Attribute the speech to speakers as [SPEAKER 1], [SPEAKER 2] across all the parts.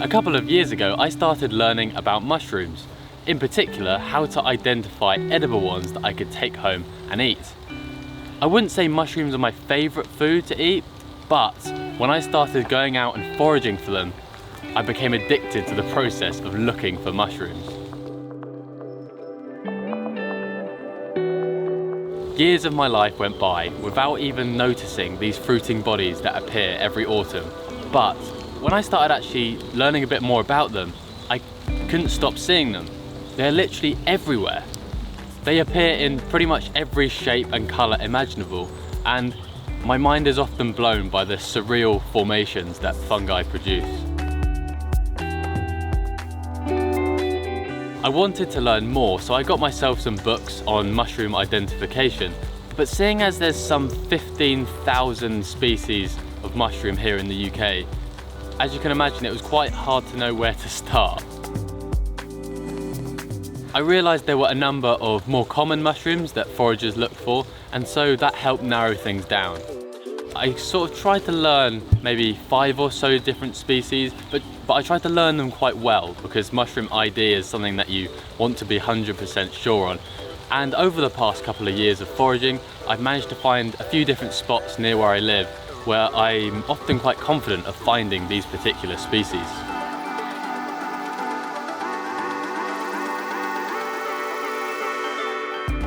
[SPEAKER 1] A couple of years ago, I started learning about mushrooms, in particular how to identify edible ones that I could take home and eat. I wouldn't say mushrooms are my favourite food to eat, but when I started going out and foraging for them, I became addicted to the process of looking for mushrooms. Years of my life went by without even noticing these fruiting bodies that appear every autumn, but when I started actually learning a bit more about them, I couldn't stop seeing them. They're literally everywhere. They appear in pretty much every shape and colour imaginable, and my mind is often blown by the surreal formations that fungi produce. I wanted to learn more, so I got myself some books on mushroom identification, but seeing as there's some 15,000 species of mushroom here in the UK, as you can imagine, it was quite hard to know where to start. I realised there were a number of more common mushrooms that foragers look for, and so that helped narrow things down. I sort of tried to learn maybe 5 or so different species, but I tried to learn them quite well, because mushroom ID is something that you want to be 100% sure on. And over the past couple of years of foraging, I've managed to find a few different spots near where I live where I'm often quite confident of finding these particular species.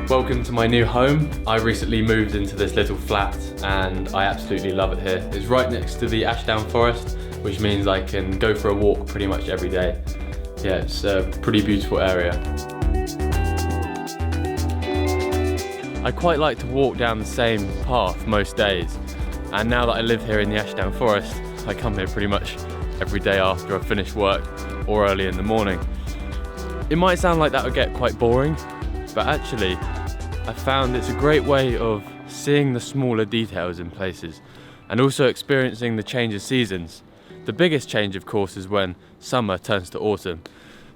[SPEAKER 1] Welcome to my new home. I recently moved into this little flat and I absolutely love it here. It's right next to the Ashdown Forest, which means I can go for a walk pretty much every day. Yeah, it's a pretty beautiful area. I quite like to walk down the same path most days. And now that I live here in the Ashdown Forest, I come here pretty much every day after I finish work or early in the morning. It might sound like that would get quite boring, but actually I found it's a great way of seeing the smaller details in places and also experiencing the change of seasons. The biggest change, of course, is when summer turns to autumn.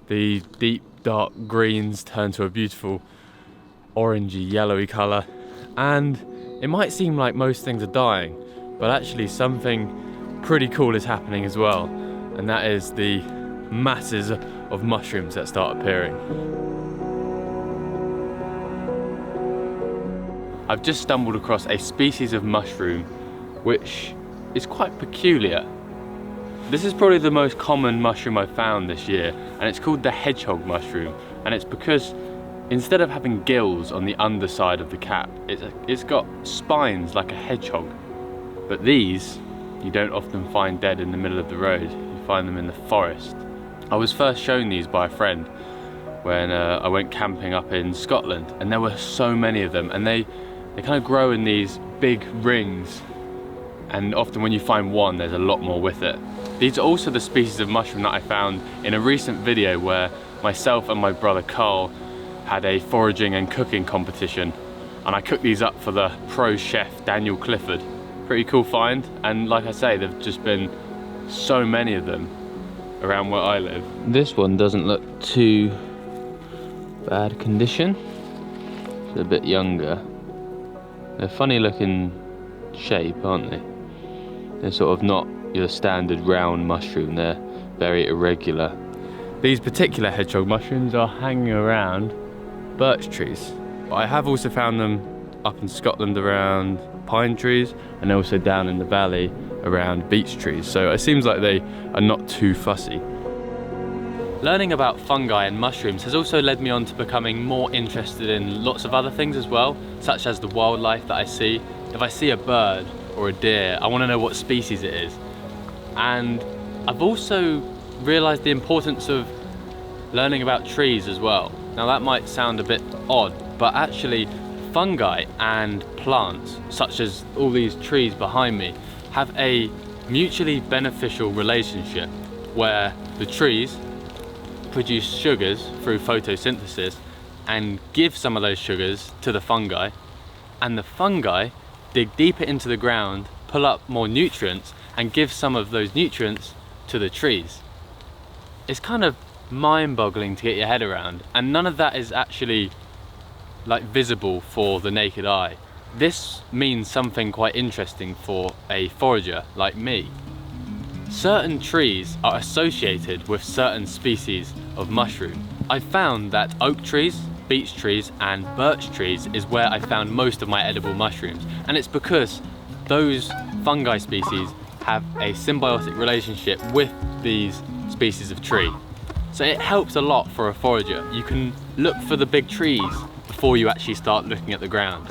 [SPEAKER 1] The deep dark greens turn to a beautiful orangey yellowy colour, and it might seem like most things are dying, but actually something pretty cool is happening as well, and that is the masses of mushrooms that start appearing. I've just stumbled across a species of mushroom which is quite peculiar. This is probably the most common mushroom I've found this year, and it's called the hedgehog mushroom, and it's because instead of having gills on the underside of the cap, it's got spines like a hedgehog. But these, you don't often find dead in the middle of the road, you find them in the forest. I was first shown these by a friend when I went camping up in Scotland, and there were so many of them, and they kind of grow in these big rings, and often when you find one, there's a lot more with it. These are also the species of mushroom that I found in a recent video where myself and my brother Carl had a foraging and cooking competition, and I cooked these up for the pro chef Daniel Clifford. Pretty cool find, and like I say, there've just been so many of them around where I live. This one doesn't look too bad condition. It's a bit younger. They're funny looking shape, aren't they? They're sort of not your standard round mushroom, they're very irregular. These particular hedgehog mushrooms are hanging around birch trees, but I have also found them up in Scotland around pine trees, and also down in the valley around beech trees, so it seems like they are not too fussy. Learning about fungi and mushrooms has also led me on to becoming more interested in lots of other things as well, such as the wildlife that I see. If I see a bird or a deer, I want to know what species it is. And I've also realised the importance of learning about trees as well. Now that might sound a bit odd, but actually fungi and plants, such as all these trees behind me, have a mutually beneficial relationship where the trees produce sugars through photosynthesis and give some of those sugars to the fungi, and the fungi dig deeper into the ground, pull up more nutrients, and give some of those nutrients to the trees. It's kind of mind-boggling to get your head around, and none of that is actually like visible for the naked eye. This means something quite interesting for a forager like me. certain trees are associated with certain species of mushroom. I found that oak trees, beech trees and birch trees is where I found most of my edible mushrooms, and it's because those fungi species have a symbiotic relationship with these species of tree. So it helps a lot for a forager. You can look for the big trees before you actually start looking at the ground.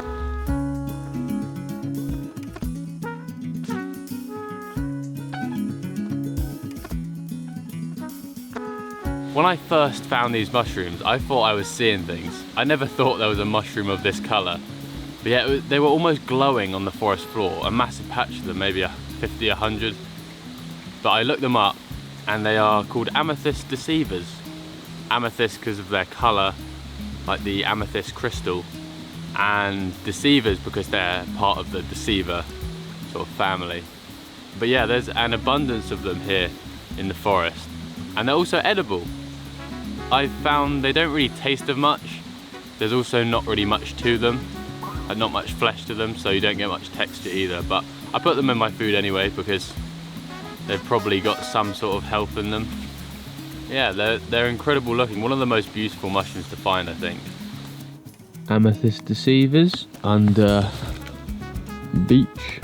[SPEAKER 1] When I first found these mushrooms, I thought I was seeing things. I never thought there was a mushroom of this colour. But yeah, they were almost glowing on the forest floor, a massive patch of them, maybe 50, 100. But I looked them up and they are called amethyst deceivers. Amethyst because of their colour, like the amethyst crystal, and deceivers because they're part of the deceiver sort of family. But yeah, there's an abundance of them here in the forest, and they're also edible. I found they don't really taste of much. There's also not really much to them, and not much flesh to them, so you don't get much texture either. But I put them in my food anyway because they've probably got some sort of health in them. Yeah, they're incredible looking. One of the most beautiful mushrooms to find, I think. Amethyst deceivers under beech.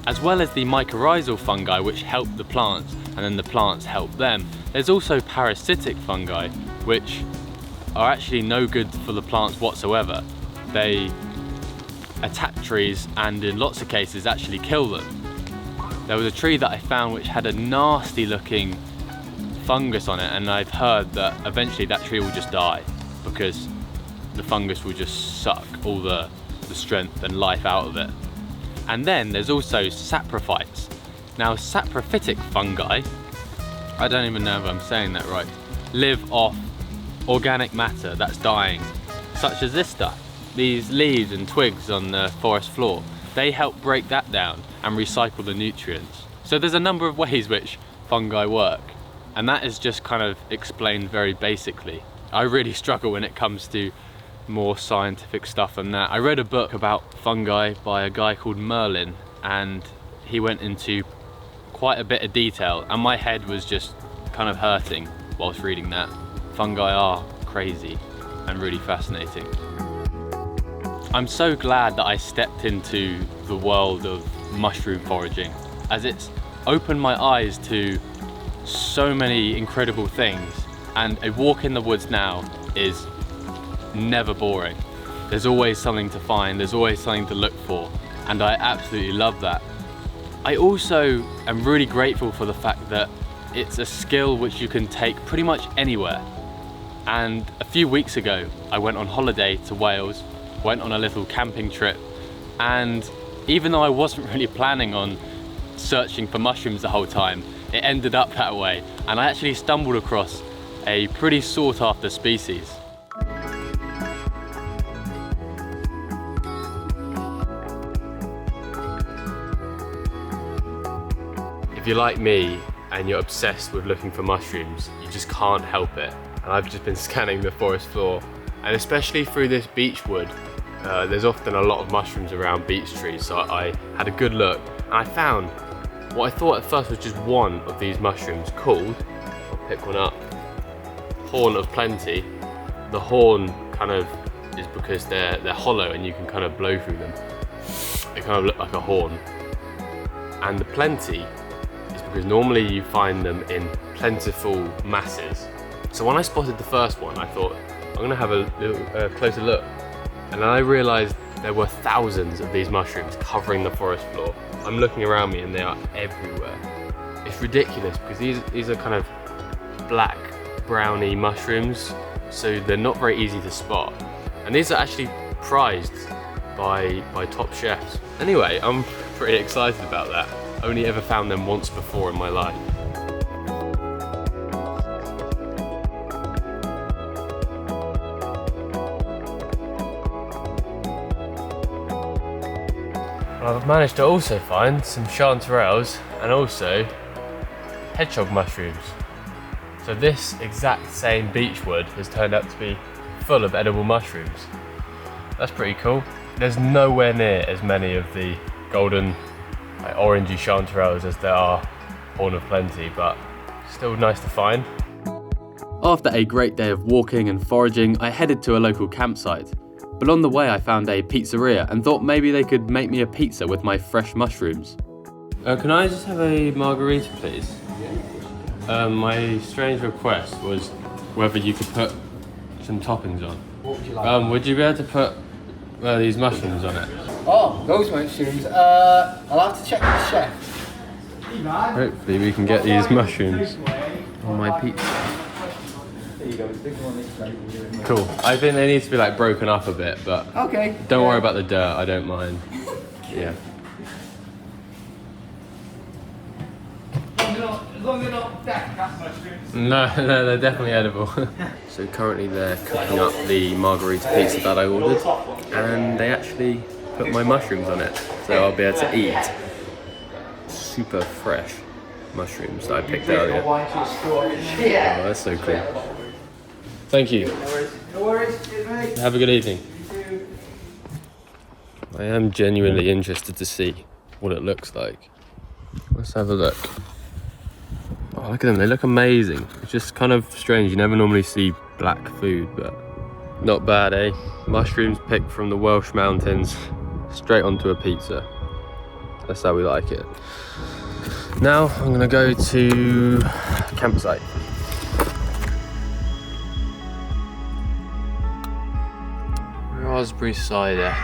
[SPEAKER 1] As well as the mycorrhizal fungi which help the plants and then the plants help them, there's also parasitic fungi which are actually no good for the plants whatsoever. They attack trees and in lots of cases actually kill them. There was a tree that I found which had a nasty looking fungus on it, and I've heard that eventually that tree will just die because the fungus will just suck all the strength and life out of it. And then there's also saprophytes. Now saprophytic fungi, I don't even know if I'm saying that right, live off organic matter that's dying, such as this stuff. These leaves and twigs on the forest floor, they help break that down and recycle the nutrients. So there's a number of ways which fungi work, and that is just kind of explained very basically. I really struggle when it comes to more scientific stuff than that. I read a book about fungi by a guy called Merlin, and he went into quite a bit of detail, and my head was just kind of hurting whilst reading that. Fungi are crazy and really fascinating. I'm so glad that I stepped into the world of mushroom foraging, as it's opened my eyes to so many incredible things, and a walk in the woods now is never boring. There's always something to find, there's always something to look for, and I absolutely love that. I also am really grateful for the fact that it's a skill which you can take pretty much anywhere. And a few weeks ago I went on holiday to Wales, went on a little camping trip, and even though I wasn't really planning on searching for mushrooms the whole time, it ended up that way, and I actually stumbled across a pretty sought after species. If you're like me and you're obsessed with looking for mushrooms, you just can't help it. And I've just been scanning the forest floor, and especially through this beech wood, there's often a lot of mushrooms around beech trees, so I had a good look and I found what I thought at first was just one of these mushrooms called, I'll pick one up, horn of plenty. The horn kind of is because they're hollow and you can kind of blow through them. They kind of look like a horn. And the plenty is because normally you find them in plentiful masses. So when I spotted the first one, I thought, I'm gonna have a little closer look. And then I realized there were thousands of these mushrooms covering the forest floor. I'm looking around me and they are everywhere. It's ridiculous because these are kind of black, browny mushrooms, so they're not very easy to spot. And these are actually prized by top chefs. Anyway, I'm pretty excited about that. Only ever found them once before in my life. I've managed to also find some chanterelles and also hedgehog mushrooms. So this exact same beech wood has turned out to be full of edible mushrooms. That's pretty cool. There's nowhere near as many of the golden orangey chanterelles as there are horn of plenty, but still nice to find.
[SPEAKER 2] After a great day of walking and foraging, I headed to a local campsite. But on the way I found a pizzeria and thought maybe they could make me a pizza with my fresh mushrooms.
[SPEAKER 1] Can I just have a margarita, please? My strange request was whether you could put some toppings on.
[SPEAKER 3] What would you like?
[SPEAKER 1] Would you be able to put these mushrooms on it?
[SPEAKER 3] Oh, those mushrooms. I'll have to check with the chef.
[SPEAKER 1] Hopefully we can get these mushrooms on my pizza.
[SPEAKER 3] There you go. Stick them on this plate.
[SPEAKER 1] Cool. I think they need to be like broken up a bit, but
[SPEAKER 3] Okay.
[SPEAKER 1] don't worry about the dirt. I don't mind. Yeah.
[SPEAKER 3] As long as they're not cat mushrooms.
[SPEAKER 1] No, they're definitely edible. So currently they're cooking up the margarita pizza that I ordered, and they actually put my mushrooms on it, so I'll be able to eat super fresh mushrooms that I picked earlier. Oh, that's so cool. Thank you.
[SPEAKER 3] No worries. Cheers, mate.
[SPEAKER 1] Have a good evening. I am genuinely interested to see what it looks like. Let's have a look. Oh, look at them, they look amazing. It's just kind of strange, you never normally see black food, but not bad, eh? Mushrooms picked from the Welsh mountains, straight onto a pizza. That's how we like it. Now I'm gonna go to campsite. Raspberry cider.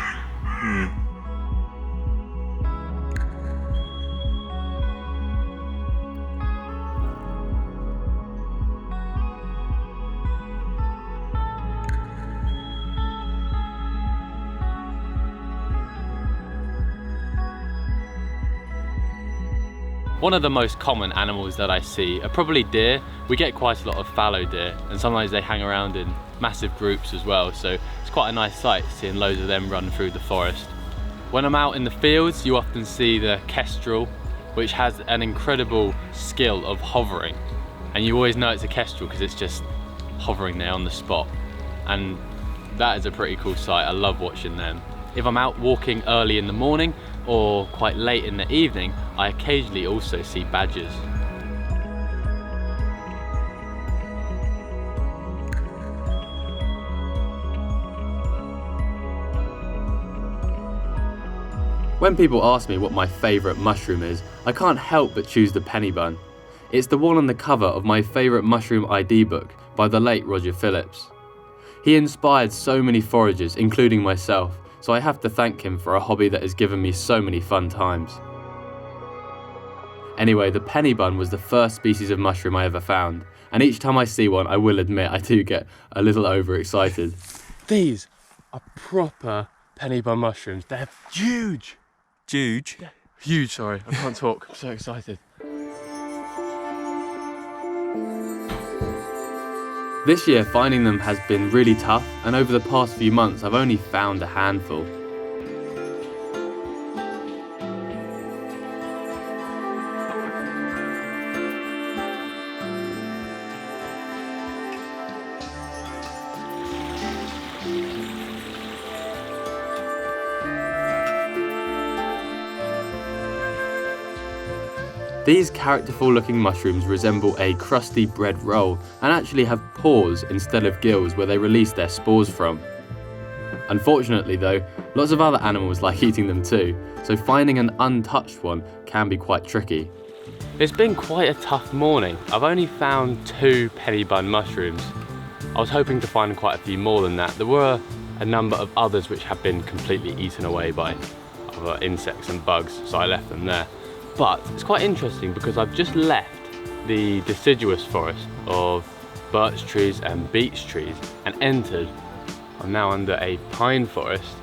[SPEAKER 1] One of the most common animals that I see are probably deer. We get quite a lot of fallow deer, and sometimes they hang around in massive groups as well, so it's quite a nice sight seeing loads of them run through the forest. When I'm out in the fields, you often see the kestrel, which has an incredible skill of hovering, and you always know it's a kestrel because it's just hovering there on the spot, and that is a pretty cool sight. I love watching them. If I'm out walking early in the morning or quite late in the evening, I occasionally also see badgers.
[SPEAKER 2] When people ask me what my favourite mushroom is, I can't help but choose the penny bun. It's the one on the cover of my favourite mushroom ID book by the late Roger Phillips. He inspired so many foragers, including myself, so I have to thank him for a hobby that has given me so many fun times. Anyway, the penny bun was the first species of mushroom I ever found, and each time I see one, I will admit I do get a little overexcited.
[SPEAKER 1] These are proper penny bun mushrooms. They're huge.
[SPEAKER 4] Huge.
[SPEAKER 1] Huge, sorry, I can't talk, I'm so excited.
[SPEAKER 2] This year finding them has been really tough, and over the past few months I've only found a handful. These characterful looking mushrooms resemble a crusty bread roll and actually have paws instead of gills where they release their spores from. Unfortunately though, lots of other animals like eating them too, so finding an untouched one can be quite tricky.
[SPEAKER 1] It's been quite a tough morning. I've only found 2 penny bun mushrooms. I was hoping to find quite a few more than that. There were a number of others which have been completely eaten away by other insects and bugs, so I left them there. But it's quite interesting because I've just left the deciduous forest of birch trees and beech trees and entered, I'm now under a pine forest.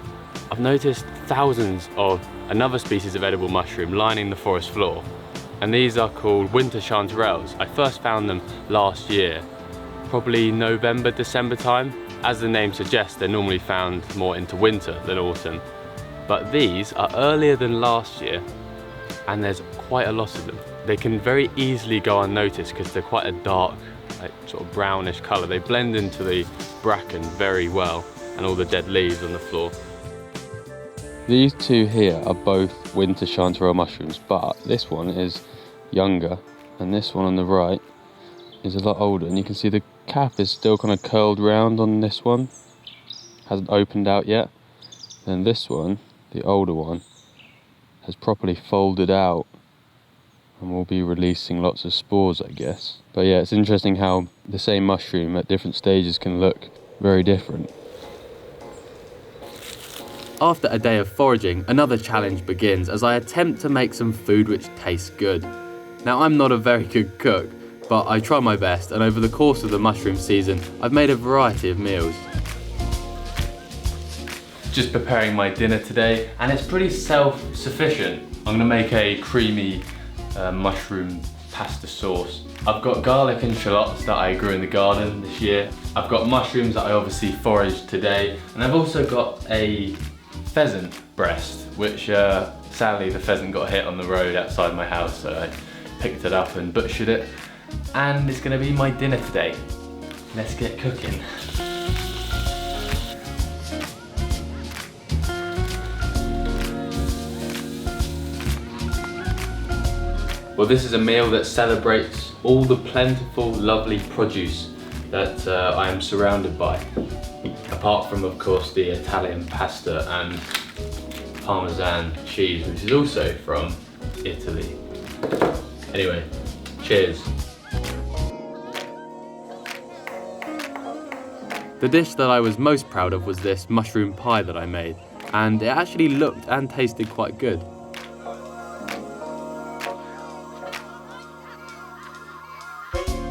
[SPEAKER 1] I've noticed thousands of another species of edible mushroom lining the forest floor, and these are called winter chanterelles. I first found them last year, probably November, December time. As the name suggests, they're normally found more into winter than autumn, but these are earlier than last year, and there's quite a lot of them. They can very easily go unnoticed because they're quite a dark, like sort of brownish colour. They blend into the bracken very well and all the dead leaves on the floor. These two here are both winter chanterelle mushrooms, but this one is younger and this one on the right is a lot older, and you can see the cap is still kind of curled round on this one, hasn't opened out yet. Then this one, the older one, has properly folded out and will be releasing lots of spores, I guess. But yeah, it's interesting how the same mushroom at different stages can look very different.
[SPEAKER 2] After a day of foraging, another challenge begins as I attempt to make some food which tastes good. Now, I'm not a very good cook, but I try my best, and over the course of the mushroom season, I've made a variety of meals.
[SPEAKER 1] Just preparing my dinner today, and it's pretty self-sufficient. I'm gonna make a creamy mushroom pasta sauce. I've got garlic and shallots that I grew in the garden this year. I've got mushrooms that I obviously foraged today, and I've also got a pheasant breast, which sadly the pheasant got hit on the road outside my house, so I picked it up and butchered it. And it's gonna be my dinner today. Let's get cooking. Well, this is a meal that celebrates all the plentiful, lovely produce that I am surrounded by. Apart from, of course, the Italian pasta and Parmesan cheese, which is also from Italy. Anyway, cheers.
[SPEAKER 2] The dish that I was most proud of was this mushroom pie that I made, and it actually looked and tasted quite good.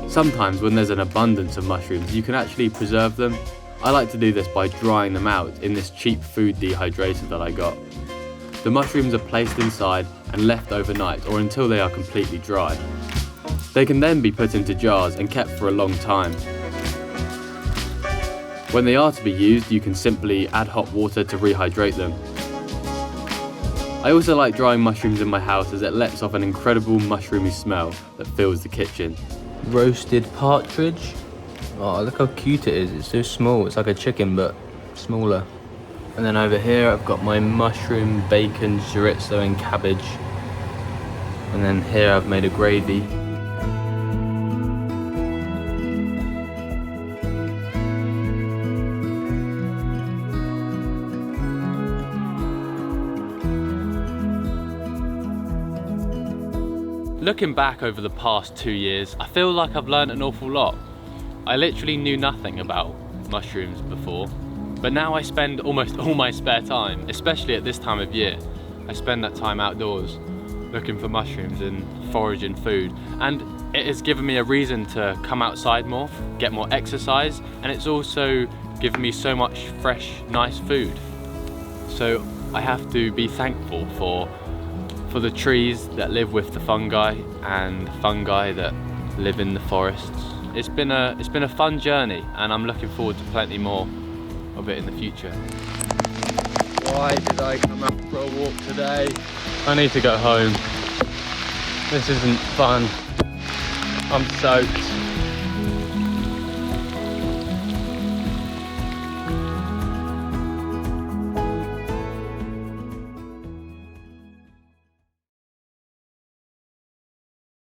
[SPEAKER 2] Sometimes when there's an abundance of mushrooms, you can actually preserve them. I like to do this by drying them out in this cheap food dehydrator that I got. The mushrooms are placed inside and left overnight or until they are completely dry. They can then be put into jars and kept for a long time. When they are to be used, you can simply add hot water to rehydrate them. I also like drying mushrooms in my house as it lets off an incredible mushroomy smell that fills the kitchen.
[SPEAKER 4] Roasted partridge. Oh, look how cute it is. It's so small. It's like a chicken, but smaller. And then over here, I've got my mushroom, bacon, chorizo, and cabbage. And then here, I've made a gravy.
[SPEAKER 1] Looking back over the past 2 years, I feel like I've learned an awful lot. I literally knew nothing about mushrooms before, but now I spend almost all my spare time, especially at this time of year. I spend that time outdoors looking for mushrooms and foraging food, and it has given me a reason to come outside more, get more exercise, and it's also given me so much fresh, nice food. So I have to be thankful for the trees that live with the fungi and fungi that live in the forests. It's been a fun journey, and I'm looking forward to plenty more of it in the future.
[SPEAKER 3] Why did I come out for a walk today?
[SPEAKER 1] I need to go home. This isn't fun. I'm soaked.